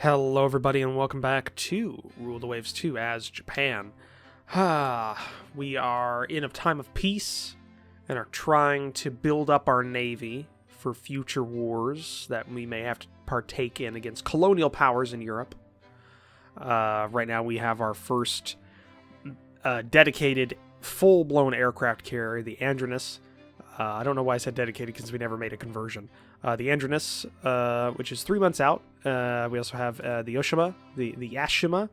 Hello everybody and welcome back to Rule the Waves 2 as Japan. We are in a time of peace and are trying to build up our navy for future wars that we may have to partake in against colonial powers in Europe. Right now we have our first dedicated full-blown aircraft carrier, the Andronus. I don't know why I said dedicated because we never made a conversion. The Andronus, which is 3 months out. We also have the Yoshima, the Yashima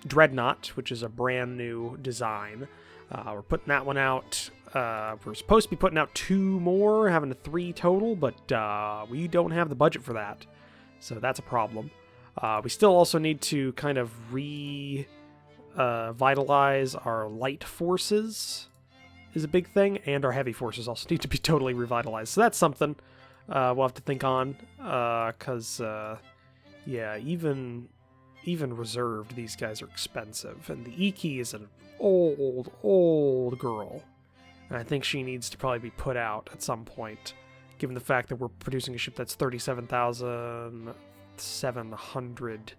Dreadnought, which is a brand new design. We're putting that one out. We're supposed to be putting out 2 more, having a 3 total, but we don't have the budget for that. So that's a problem. We still also need to kind of revitalize our light forces. Is a big thing, and our heavy forces also need to be totally revitalized. So that's something we'll have to think on, because, yeah, even reserved, these guys are expensive. And the Iki is an old girl, and I think she needs to probably be put out at some point, given the fact that we're producing a ship that's 37,700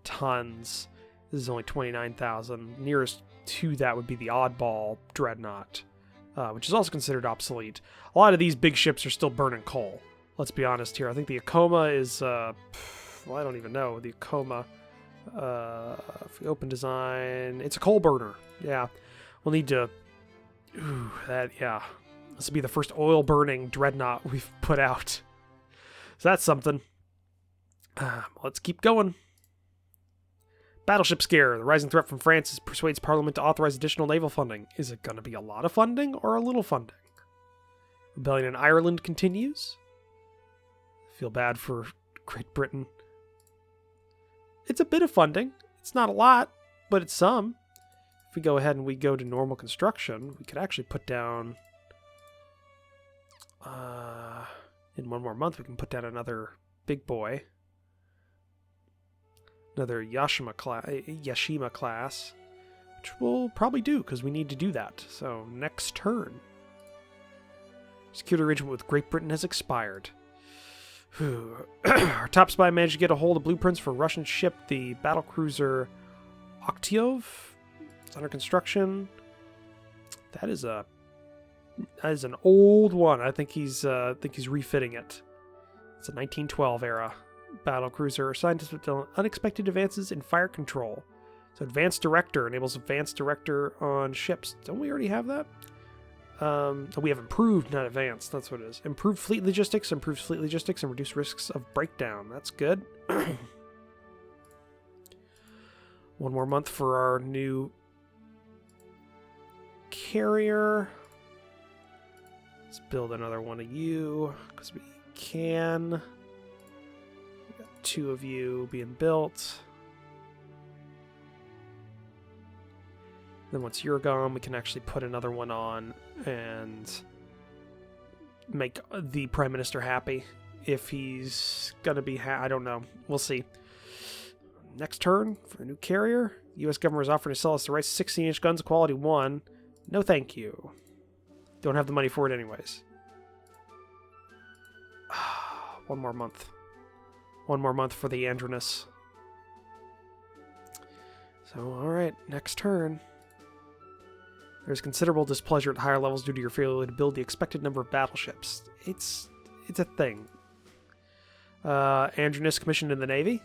tons. This is only 29,000. Nearest to that would be the oddball Dreadnought, which is also considered obsolete. A lot of these big ships are still burning coal. Let's be honest here. I think the Akoma is, well, I don't even know. The Akoma, if we open design, it's a coal burner. Yeah, we'll need to, yeah. This will be the first oil-burning Dreadnought we've put out. So that's something. Let's keep going. Battleship scare. The rising threat from France persuades Parliament to authorize additional naval funding. Is it going to be a lot of funding or a little funding? Rebellion in Ireland continues. I feel bad for Great Britain. It's a bit of funding. It's not a lot, but it's some. If we go ahead and we go to normal construction, we could actually put down... in 1 more month, we can put down another big boy. Another Yashima class, which we'll probably do because we need to do that. So next turn. Security arrangement with Great Britain has expired. Our top spy managed to get a hold of blueprints for a Russian ship, the battlecruiser Oktayov. It's under construction. That is an old one. I think he's refitting it. It's a 1912 era battlecruiser. Scientists with unexpected advances in fire control. So advanced director enables advanced director on ships. Don't we already have that? We have improved, not advanced. That's what it is. Improved fleet logistics, improves fleet logistics, and reduce risks of breakdown. That's good. 1 more month for our new carrier. Let's build another one of you because we can. We got 2 of you being built. Then once you're gone, we can actually put another one on and make the Prime Minister happy. If he's gonna be I don't know. We'll see. Next turn for a new carrier. The U.S. government is offering to sell us the right 16-inch guns, quality 1. No thank you. Don't have the money for it anyways. 1 more month. 1 more month for the Andronus. So, alright, next turn. There's considerable displeasure at higher levels due to your failure to build the expected number of battleships. It's a thing. Andronus commissioned in the Navy.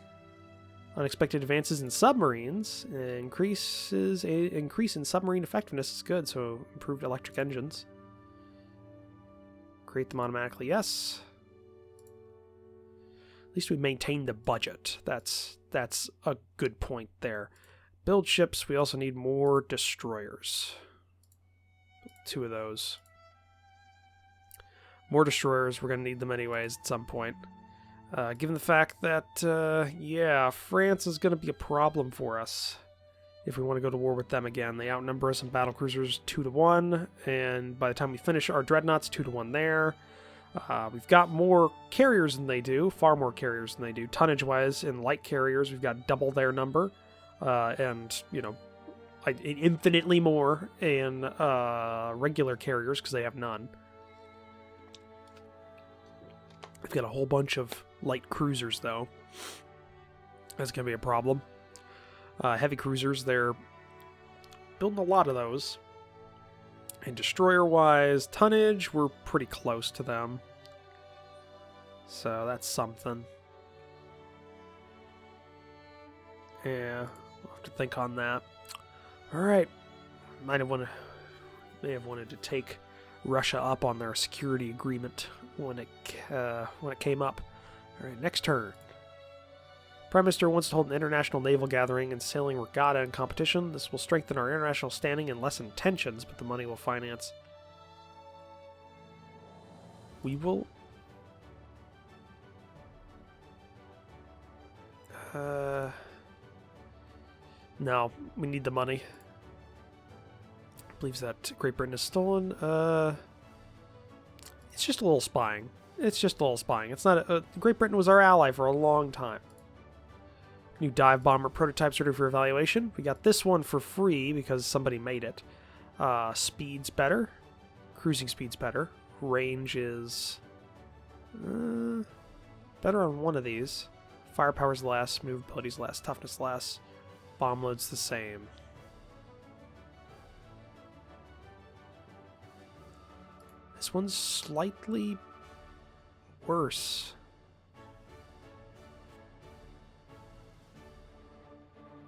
Unexpected advances in submarines. Increase in submarine effectiveness is good, so improved electric engines. Create them automatically, yes. At least we maintain the budget. That's a good point there. Build ships, we also need more destroyers. 2 of those. More destroyers, we're going to need them anyways at some point. Given the fact that, yeah, France is going to be a problem for us if we want to go to war with them again. They outnumber us in battlecruisers 2-1, and by the time we finish our dreadnoughts, 2-1 there. We've got more carriers than they do, far more carriers than they do. Tonnage-wise, in light carriers, we've got double their number, and, you know, infinitely more in regular carriers because they have none. We've got a whole bunch of light cruisers, though. That's going to be a problem. Heavy cruisers, they're building a lot of those. And destroyer-wise, tonnage, we're pretty close to them. So that's something. Yeah, we'll have to think on that. Alright. May have wanted to take Russia up on their security agreement when it came up. Alright, next turn. Prime Minister wants to hold an international naval gathering and sailing regatta and competition. This will strengthen our international standing and lessen tensions, but the money will finance. We will... No, we need the money. Believes that Great Britain is stolen. It's just a little spying. It's just a little spying. It's not... Great Britain was our ally for a long time. New dive bomber prototypes ready for evaluation. We got this one for free because somebody made it. Speed's better. Cruising speed's better. Range is better on one of these. Firepower's less. Movability's less. Toughness less. Bomb load's the same. This one's slightly worse.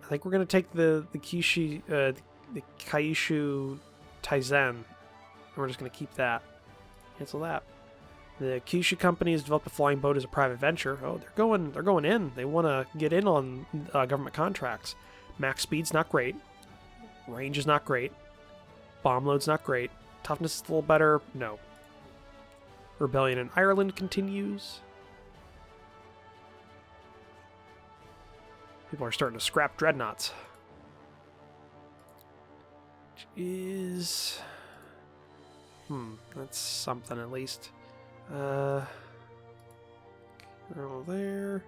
I think we're gonna take the Kaishu Taizen, and we're just gonna keep that. Cancel that. The Kyushu company has developed a flying boat as a private venture. Oh, they're going in. They want to get in on government contracts. Max speed's not great. Range is not great. Bomb load's not great. Toughness is a little better. No. Rebellion in Ireland continues. People are starting to scrap dreadnoughts. Which is... that's something at least. Colonel there.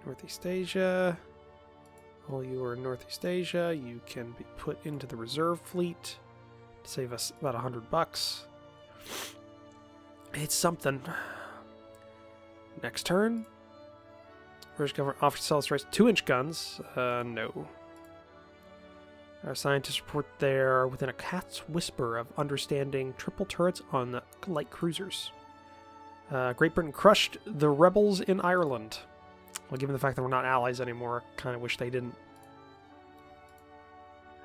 Northeast Asia. While you are in Northeast Asia, you can be put into the reserve fleet to save us about $100. It's something. Next turn. British government offers to sell us 2-inch guns. No. Our scientists report they're within a cat's whisper of understanding triple turrets on light cruisers. Great Britain crushed the rebels in Ireland. Well, given the fact that we're not allies anymore, I kind of wish they didn't.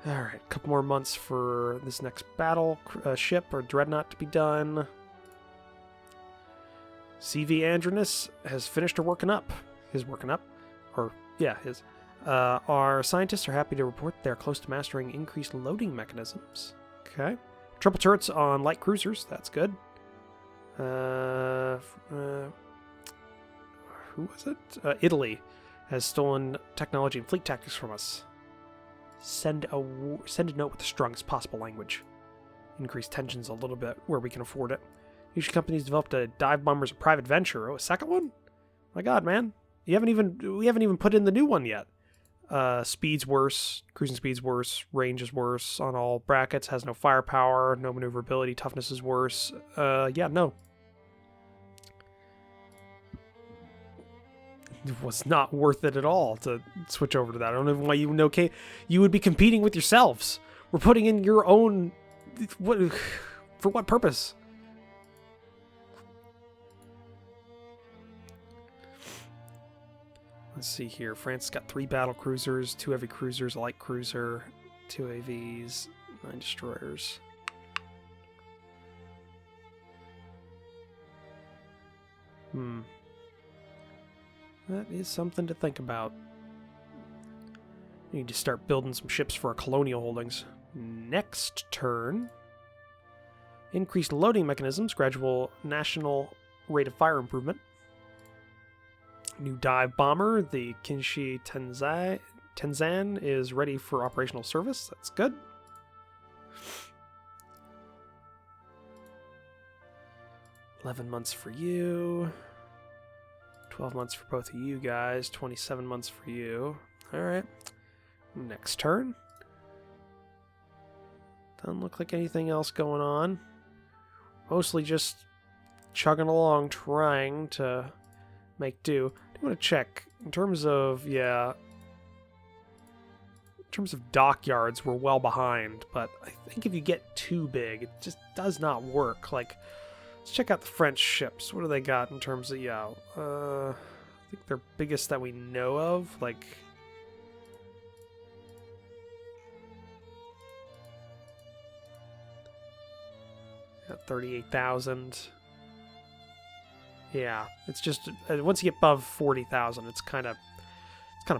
Alright, a couple more months for this next battle ship or dreadnought to be done. CV Andronus has finished her working up. His working up? Or, yeah, his. Our scientists are happy to report they're close to mastering increased loading mechanisms. Okay. Triple turrets on light cruisers. That's good. Who was it? Italy has stolen technology and fleet tactics from us. Send a note with the strongest possible language. Increase tensions a little bit where we can afford it. Usually companies developed a dive bomber as a private venture. Oh, a second one? My God, man. We haven't even put in the new one yet. Speed's worse. Cruising speed's worse. Range is worse on all brackets. Has no firepower. No maneuverability. Toughness is worse. Yeah, no. It was not worth it at all to switch over to that. I don't know why you would you would be competing with yourselves. We're putting in your own... For what purpose? Let's see here. France got 3 battle cruisers, 2 heavy cruisers, a light cruiser, 2 AVs, 9 destroyers. That is something to think about. We need to start building some ships for our colonial holdings. Next turn. Increased loading mechanisms, gradual national rate of fire improvement. New dive bomber, the Kinshi Tenzan, is ready for operational service. That's good. $11 months for you. 12 months for both of you guys. 27 months for you. Alright. Next turn. Doesn't look like anything else going on. Mostly just chugging along, trying to make do. I want to check in terms of, yeah, in terms of dockyards, we're well behind, but I think if you get too big, it just does not work. Like, let's check out the French ships. What do they got in terms of, yeah, I think they're biggest that we know of, like, got 38,000. Yeah, it's just once you get above 40,000, it's kind of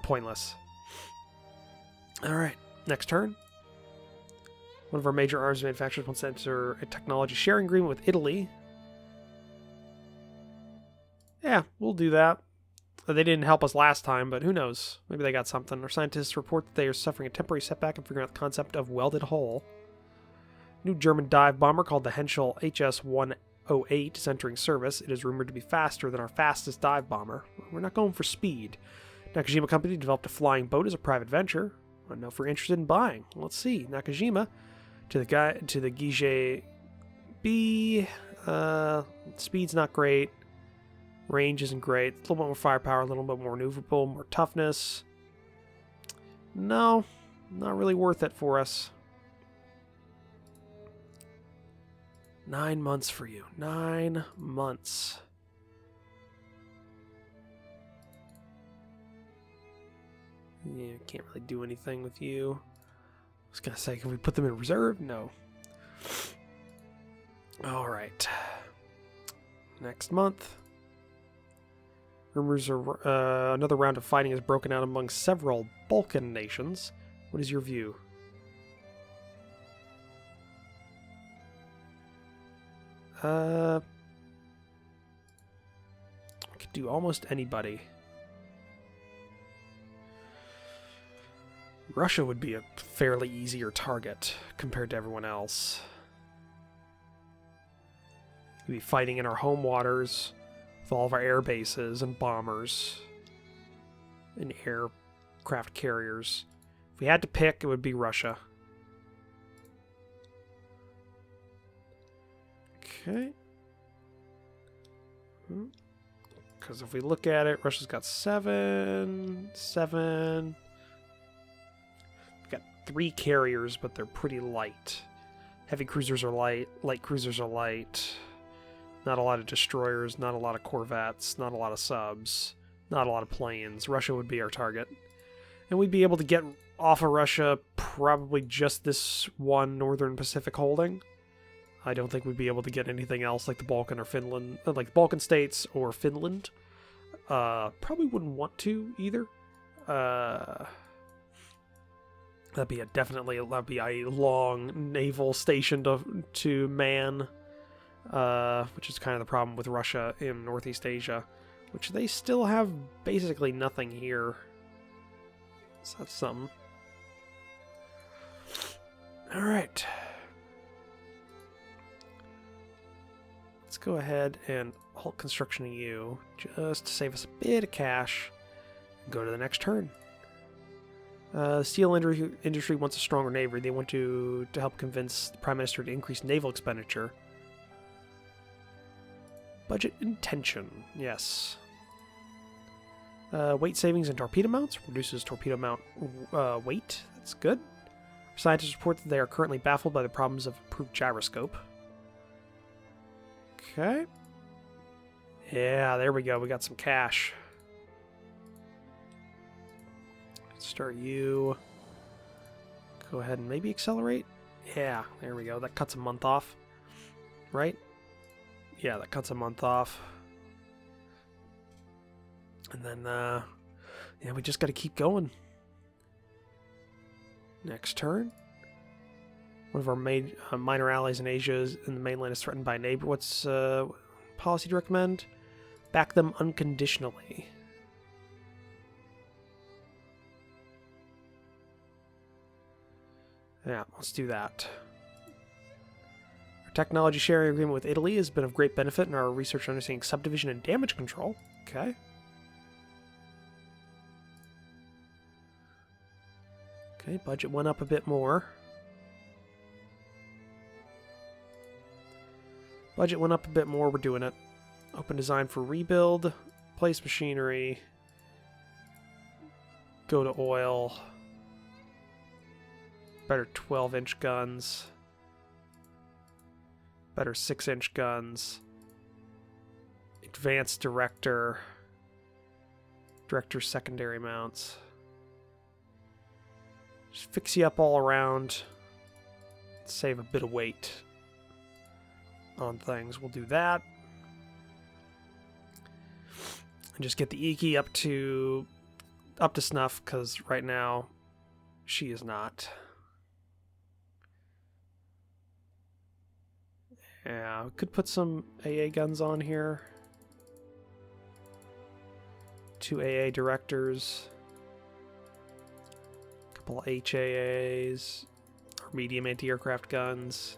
pointless. All right, next turn. One of our major arms manufacturers wants to enter a technology sharing agreement with Italy. Yeah, we'll do that. They didn't help us last time, but who knows? Maybe they got something. Our scientists report that they are suffering a temporary setback in figuring out the concept of welded hull. New German dive bomber called the Henschel HS-108 is entering service. It is rumored to be faster than our fastest dive bomber. We're not going for speed. Nakajima Company developed a flying boat as a private venture. I don't know if we're interested in buying. Let's see. Nakajima to the Gige B. Speed's not great. Range isn't great. A little bit more firepower, a little bit more maneuverable, more toughness. No, not really worth it for us. 9 months for you. 9 months. Yeah, can't really do anything with you. I was gonna say, can we put them in reserve? No. Alright. Next month. Rumors are another round of fighting has broken out among several Balkan nations. What is your view? I could do almost anybody. Russia would be a fairly easier target compared to everyone else. We'd be fighting in our home waters with all of our air bases and bombers and aircraft carriers. If we had to pick, it would be Russia. Okay. Because if we look at it, Russia's got 7. We've got 3 carriers, but they're pretty light. Heavy cruisers are light. Light cruisers are light. Not a lot of destroyers. Not a lot of corvettes. Not a lot of subs. Not a lot of planes. Russia would be our target. And we'd be able to get off of Russia probably just this one Northern Pacific holding. I don't think we'd be able to get anything else like the Balkan or Finland, like the Balkan states or Finland. Probably wouldn't want to either. That'd be a long naval station to man, which is kind of the problem with Russia in Northeast Asia, which they still have basically nothing here. So that's something. All right. Let's go ahead and halt construction of you, just to save us a bit of cash, and go to the next turn. The steel industry wants a stronger navy. They want to help convince the Prime Minister to increase naval expenditure. Budget intention, yes. Weight savings and torpedo mounts. Reduces torpedo mount weight. That's good. Scientists report that they are currently baffled by the problems of improved gyroscope. Okay. Yeah, there we go. We got some cash. Let's start you. Go ahead and maybe accelerate. Yeah, there we go. That cuts a month off. Right? Yeah, that cuts a month off. And then, yeah, we just got to keep going. Next turn. One of our minor allies in Asia in the mainland is threatened by a neighbor. What's policy to recommend? Back them unconditionally. Yeah, let's do that. Our technology sharing agreement with Italy has been of great benefit in our research on understanding subdivision and damage control. Okay. Okay, budget went up a bit more. Budget went up a bit more, we're doing it. Open design for rebuild. Replace machinery. Go to oil. Better 12-inch guns. Better 6-inch guns. Advanced director. Director secondary mounts. Just fix you up all around. Save a bit of weight on things. We'll do that. And just get the Iki up to snuff, because right now she is not. Yeah, we could put some AA guns on here. 2 AA directors. A couple of HAAs. Or medium anti-aircraft guns.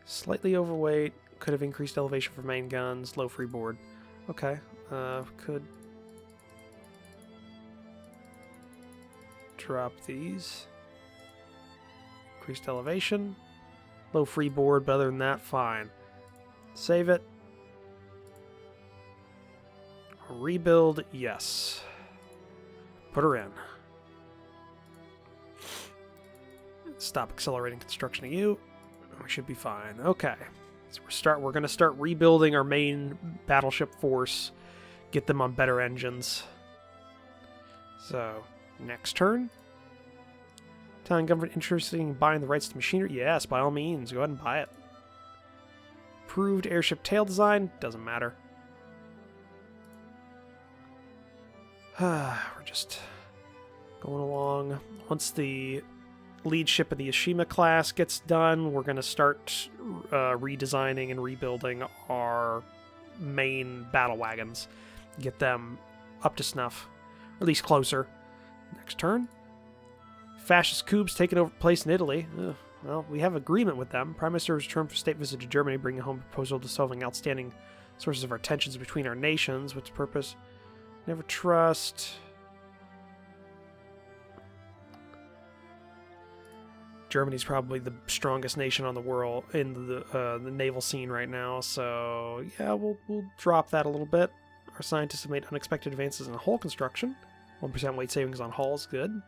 Slightly overweight. Could have increased elevation for main guns. Low freeboard. Okay. Could drop these. Increased elevation. Low freeboard, but other than that, fine. Save it. Rebuild, yes. Put her in. Stop accelerating construction of you. We should be fine. Okay. So we're going to start rebuilding our main battleship force. Get them on better engines. So, next turn. Italian government interested in buying the rights to machinery? Yes, by all means. Go ahead and buy it. Approved airship tail design? Doesn't matter. We're just going along. Once the lead ship of the Yashima class gets done, we're going to start redesigning and rebuilding our main battle wagons. Get them up to snuff, or at least closer. Next turn. Fascist coups taking over place in Italy. Well, we have agreement with them. Prime Minister has returned for state visit to Germany, bringing home a proposal to solving outstanding sources of our tensions between our nations. What's purpose? Never trust. Germany's probably the strongest nation on the world in the naval scene right now, so yeah, we'll drop that a little bit. Our scientists have made unexpected advances in hull construction. 1% weight savings on hulls, good.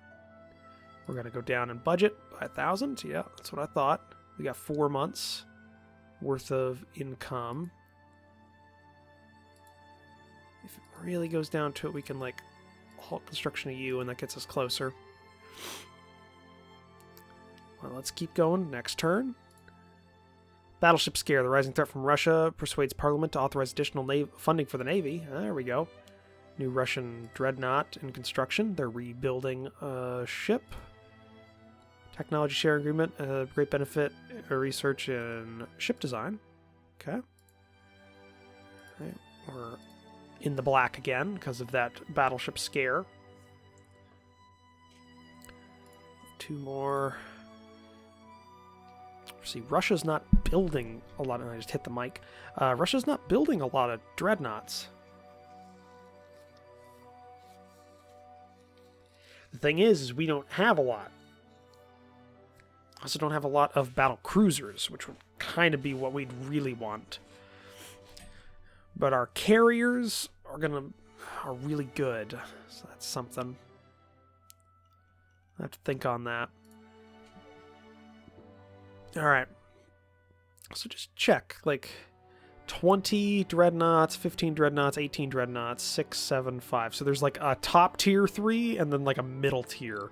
We're going to go down in budget by 1,000. Yeah, that's what I thought. We got 4 months worth of income. If it really goes down to it, we can, like, halt construction of you, and that gets us closer. Well, let's keep going. Next turn. Battleship scare. The rising threat from Russia persuades Parliament to authorize additional funding for the Navy. There we go. New Russian dreadnought in construction. They're rebuilding a ship. Technology share agreement. Great benefit. Research in ship design. Okay. Right. We're in the black again because of that battleship scare. 2 more. See, Russia's not building a lot of... I just hit the mic. Russia's not building a lot of dreadnoughts. The thing is we don't have a lot. I also don't have a lot of battle cruisers, which would kind of be what we'd really want. But our carriers are really good, so that's something. I have to think on that. Alright. So just check, like 20 dreadnoughts, 15 dreadnoughts, 18 dreadnoughts, 6, 7, 5. So there's like a top tier 3 and then like a middle tier,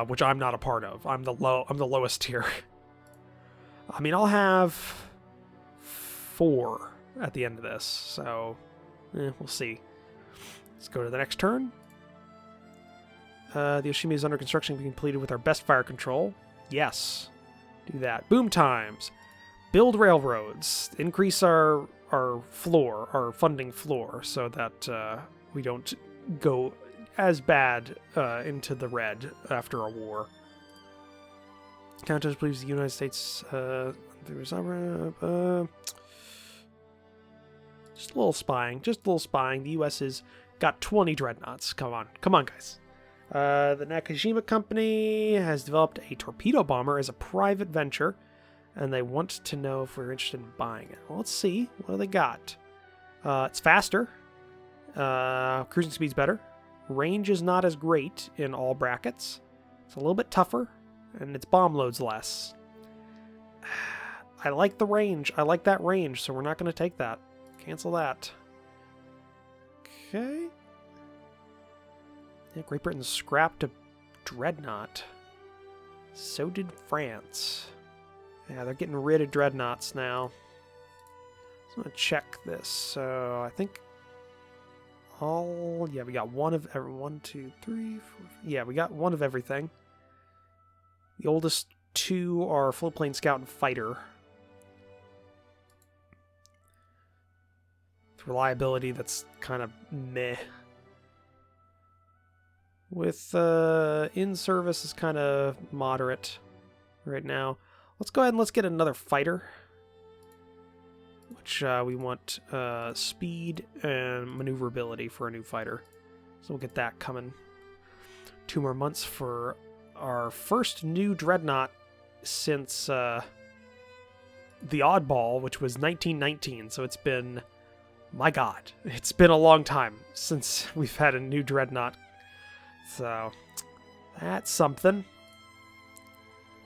which I'm not a part of. I'm the lowest tier. I mean, I'll have 4 at the end of this, so we'll see. Let's go to the next turn. The Yoshimi is under construction, being completed with our best fire control. Yes. Do that. Boom times. Build railroads. Increase our floor, our funding floor, so that we don't go as bad into the red after a war. Countess believes the United States just a little spying. Just a little spying. The U.S. has got 20 dreadnoughts. Come on, guys. The Nakajima Company has developed a torpedo bomber as a private venture, and they want to know if we're interested in buying it. Well, let's see. What do they got? It's faster. Cruising speed's better. Range is not as great in all brackets. It's a little bit tougher, and its bomb load's less. I like the range. I like that range, so we're not going to take that. Cancel that. Okay. Yeah, Great Britain scrapped a dreadnought. So did France. Yeah, they're getting rid of dreadnoughts now. So I'm going to check this. So I think yeah, we got one of every 1, 2, 3, 4. Yeah, we got one of everything. The oldest two are floatplane scout and fighter. With reliability, that's kind of meh. With in-service is kind of moderate right now. Let's go ahead and let's get another fighter. Which we want speed and maneuverability for a new fighter. So we'll get that coming. 2 more months for our first new dreadnought since the Oddball, which was 1919. So it's been, my God, it's been a long time since we've had a new dreadnought. So that's something.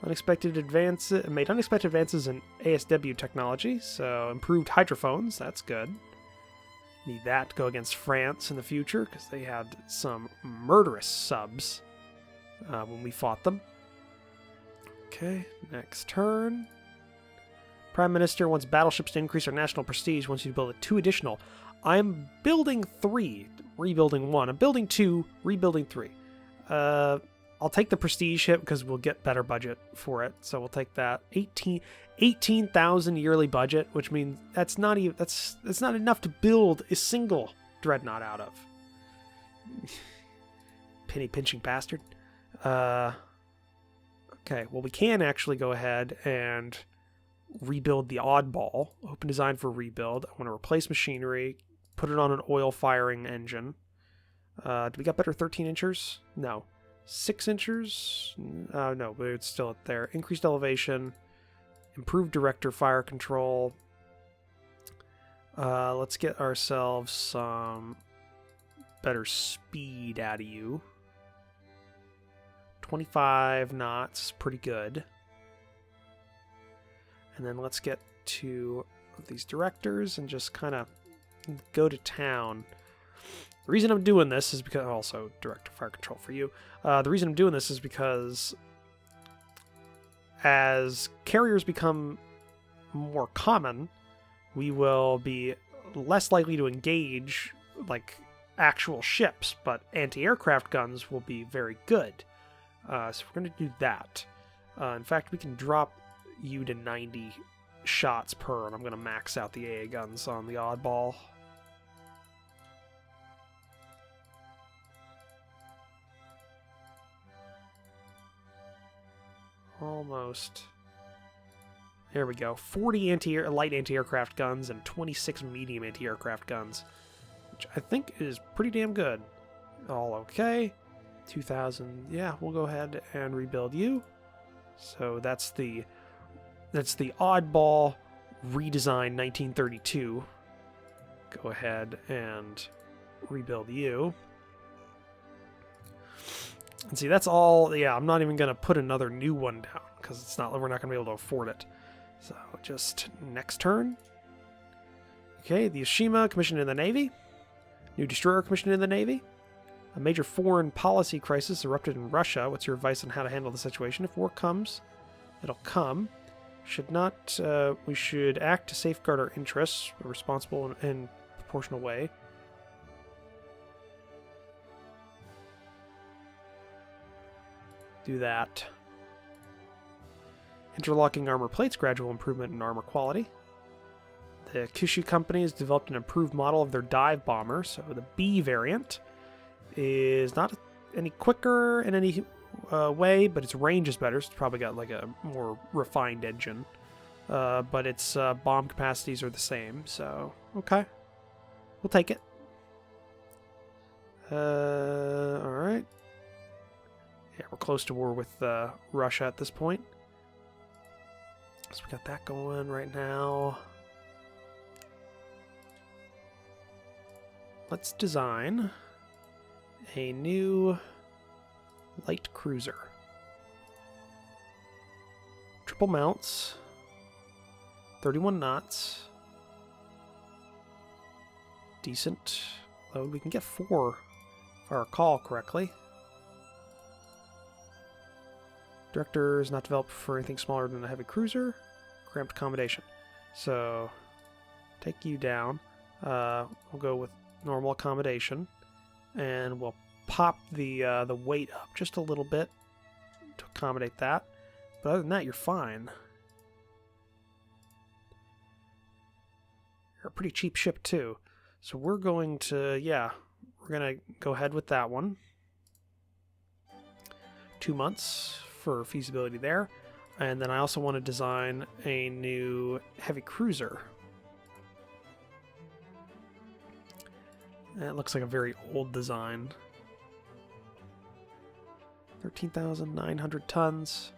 Unexpected advances made unexpected advances in ASW technology, so improved hydrophones. That's good. Need that to go against France in the future because they had some murderous subs when we fought them. Okay, next turn. Prime Minister wants battleships to increase our national prestige. Wants you to build 2 additional. I'm building 3, rebuilding 1. I'm building 2, rebuilding 3. I'll take the prestige hit because we'll get better budget for it. So we'll take that 18,000 yearly budget, which means that's not even that's not enough to build a single dreadnought out of. Penny pinching bastard. Okay, well we can actually go ahead and rebuild the Oddball. Open design for rebuild. I want to replace machinery, put it on an oil firing engine. Do we got better 13 inchers? No. 6 inchers? No, but it's still up there. Increased elevation, improved director fire control. Let's get ourselves some better speed out of you. 25 knots, pretty good. And then let's get 2 of these directors and just kind of go to town. The reason I'm doing this is because, also director fire control for you. The reason I'm doing this is because as carriers become more common, we will be less likely to engage like actual ships, but anti-aircraft guns will be very good. So we're going to do that. In fact, we can drop you to 90 shots per, and I'm going to max out the AA guns on the Oddball. Almost. There we go. 40 light anti-aircraft guns and 26 medium anti-aircraft guns, which I think is pretty damn good. All okay. 2,000. Yeah, we'll go ahead and rebuild you. So that's the Oddball redesign 1932. Go ahead and rebuild you. And see, that's all. Yeah, I'm not even going to put another new one down because it's not. We're not going to be able to afford it. So just next turn. Okay, the Yoshima commissioned in the Navy. New destroyer commissioned in the Navy. A major foreign policy crisis erupted in Russia. What's your advice on how to handle the situation? If war comes, it'll come. We should act to safeguard our interests in a responsible and proportional way. Do that. Interlocking armor plates, gradual improvement in armor quality. The Kyushu company has developed an improved model of their dive bomber, so the B variant is not any quicker in any way, but its range is better, so it's probably got like a more refined engine. But its bomb capacities are the same, so okay. We'll take it. Alright. Yeah, we're close to war with Russia at this point. So we got that going right now. Let's design a new light cruiser. Triple mounts, 31 knots. Decent load. We can get 4 if I recall correctly. Director is not developed for anything smaller than a heavy cruiser. Cramped accommodation. So, take you down. We'll go with normal accommodation, and we'll pop the weight up just a little bit to accommodate that. But other than that, you're fine. You're a pretty cheap ship too. So we're going to, we're going to go ahead with that one. 2 months for feasibility there. And then I also want to design a new heavy cruiser. That looks like a very old design. 13,900 tons.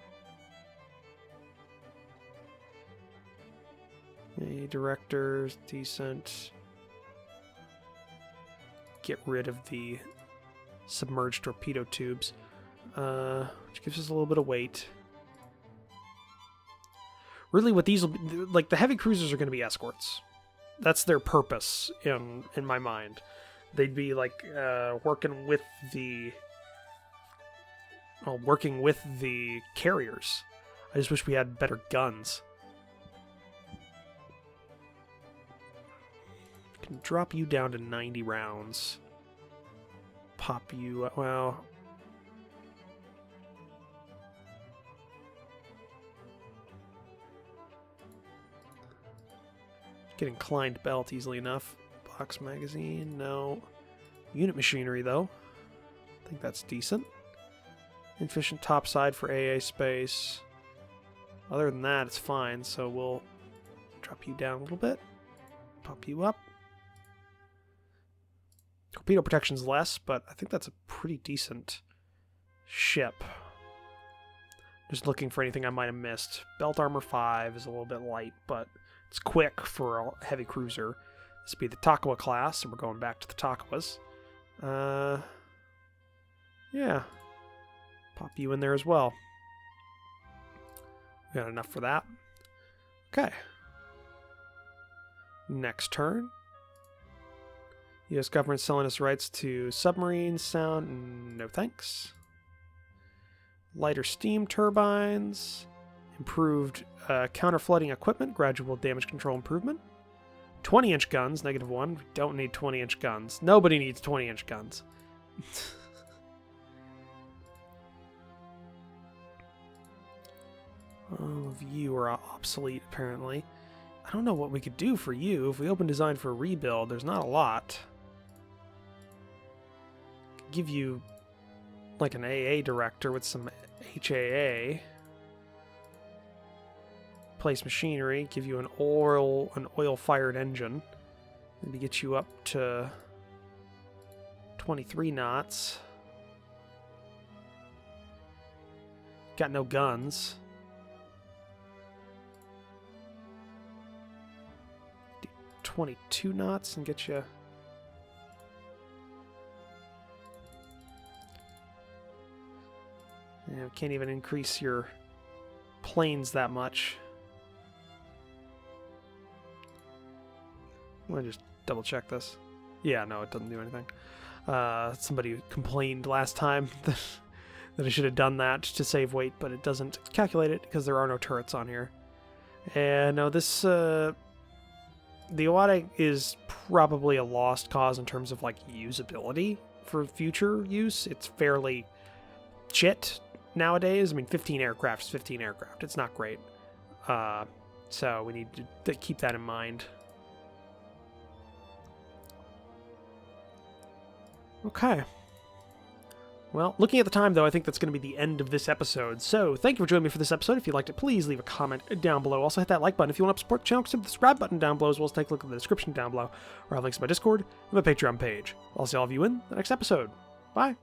A director's decent. Get rid of the submerged torpedo tubes, which gives us a little bit of weight. Really, what these will be, like, the heavy cruisers are going to be escorts. That's their purpose in my mind. They'd be like working with the carriers. I just wish we had better guns. Can drop you down to 90 rounds. Pop you, well... Get inclined belt easily enough. Box magazine, no. Unit machinery, though. I think that's decent. Efficient topside for AA space. Other than that, it's fine, so we'll drop you down a little bit. Pop you up. Torpedo protection's less, but I think that's a pretty decent ship. Just looking for anything I might have missed. Belt armor 5 is a little bit light, but it's quick for a heavy cruiser. This would be the Takawa class, and we're going back to the Takawas. Yeah. Pop you in there as well. We got enough for that. Okay. Next turn. U.S. government selling us rights to submarine sound. No thanks. Lighter steam turbines. Improved counter-flooding equipment. Gradual damage control improvement. 20-inch guns. -1. We don't need 20-inch guns. Nobody needs 20-inch guns. All of you are obsolete, apparently. I don't know what we could do for you. If we open design for a rebuild, there's not a lot. Could give you like an AA director with some HAA. Place machinery, give you an oil-fired engine. Maybe get you up to 23 knots. Got no guns. 22 knots and get you... Yeah, can't even increase your planes that much. Let me just double check this. Yeah, no, it doesn't do anything. Somebody complained last time that I should have done that to save weight, but it doesn't calculate it because there are no turrets on here. And no, this... the Iwata is probably a lost cause in terms of, like, usability for future use. It's fairly shit nowadays. I mean, 15 aircraft is 15 aircraft. It's not great. So we need to keep that in mind. Okay. Well, looking at the time, though, I think that's going to be the end of this episode. So, thank you for joining me for this episode. If you liked it, please leave a comment down below. Also, hit that like button. If you want to support the channel, consider the subscribe button down below, as well as take a look at the description down below, where I have links to my Discord and my Patreon page. I'll see all of you in the next episode. Bye!